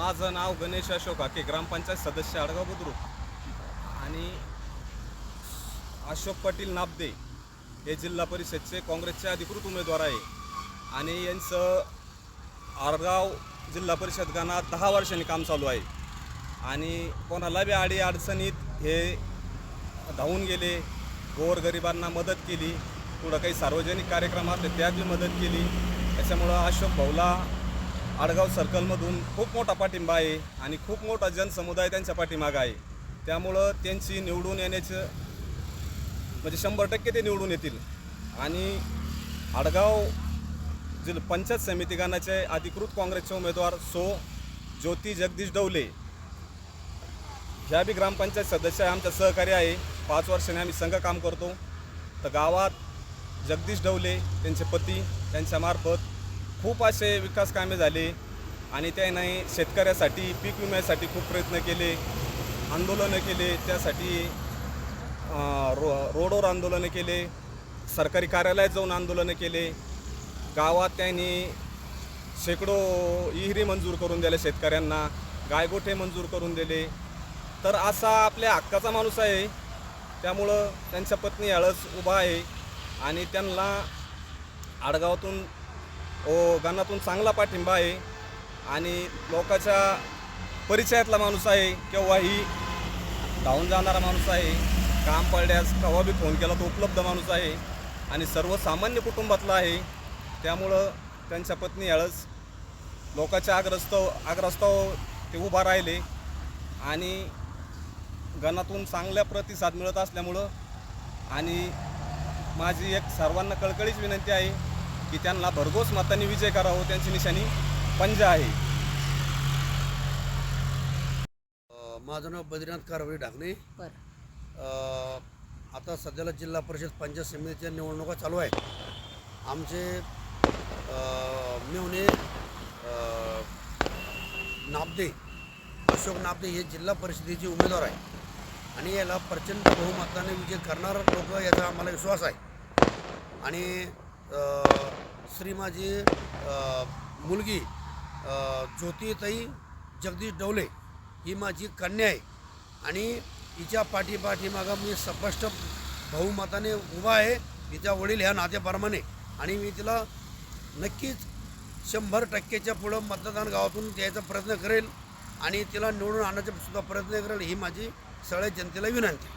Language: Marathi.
माझं नाव गणेश अशोक हाके, ग्रामपंचायत सदस्य आडगाव बुद्रुक. आणि अशोक पाटील नाबदे हे जिल्हा परिषदचे काँग्रेसचे अधिकृत उमेदवार आहे. आणि यांचं आडगाव जिल्हा परिषद गणात 10 वर्षांनी काम चालू आहे. आणि कोणाला बी अडी अडचणीत हे धावून गेले, गोरगरिबांना मदत केली, पुढं काही सार्वजनिक कार्यक्रम असले त्यात बी मदत केली. त्याच्यामुळं अशोक भाऊला आडगाव सर्कलमधून खूप मोठा पाठिंबा आहे आणि खूप मोठा जनसमुदाय त्यांच्या पाठीमागं आहे. त्यामुळं त्यांची निवडून येण्याचं म्हणजे 100% ते निवडून येतील. आणि आडगाव जिल्हा पंचायत समिती गणाचे अधिकृत काँग्रेसचे उमेदवार ज्योती जगदीश डवले ह्या बी ग्रामपंचायत सदस्य आहे, आमचा सहकारी आहे. 5 वर्षांनी आम्ही संघ काम करतो. तर गावात जगदीश डवले त्यांचे पती त्यांच्यामार्फत खूप असे विकास कामे झाले. आणि त्याने शेतकऱ्यासाठी पीक विम्यासाठी खूप प्रयत्न केले, आंदोलनं केले, त्यासाठी रोडवर आंदोलनं केले, सरकारी कार्यालयात जाऊन आंदोलनं केले. गावात त्यांनी शेकडो विहिरी मंजूर करून दिल्या, शेतकऱ्यांना गायगोठे मंजूर करून दिले. तर असा आपल्या हक्काचा माणूस आहे. त्यामुळं त्यांच्या पत्नी याळच उभा आहे आणि त्यांना आडगावातून गणातून चांगला पाठिंबा आहे. आणि लोकांच्या परिचयातला माणूस आहे, केव्हाही धावून जाणारा माणूस आहे. काम पडल्यास केव्हा बी फोन केला तो उपलब्ध माणूस आहे आणि सर्वसामान्य कुटुंबातला आहे. त्यामुळं त्यांच्या पत्नी याळच लोकांच्या आग्रस्ताव ते उभा राहिले. आणि गणातून चांगल्या प्रतिसाद मिळत असल्यामुळं आणि माझी एक सर्वांना कळकळीच विनंती आहे की त्यांना भरघोस मतांनी विजय करावं. त्यांची निशाणी पंजा आहे. माझं नाव बद्रीनाथ कारभारी ढाकणे. आता सध्याला जिल्हा परिषद पंचायत समितीच्या निवडणुका चालू आहेत. आमचे मेवणे नाबदे अशोक नाबदे हे जिल्हा परिषदेचे उमेदवार आहे आणि याला प्रचंड बहुमताने विजय करणार लोक याचा आम्हाला विश्वास आहे. आणि श्री माझी मुलगी ज्योतिताई जगदीश डवले ही माझी कन्या आहे आणि हिच्या पाठीमागं मी स्पष्ट बहुमताने उभा आहे तिच्या वडील ह्या नात्याप्रमाणे. आणि मी तिला नक्कीच 100%च्या पुढं मतदान गावातून द्यायचा प्रयत्न करेल आणि तिला निवडून आणण्याचा सुद्धा प्रयत्न करेल. ही माझी सगळ्या जनतेला विनंती.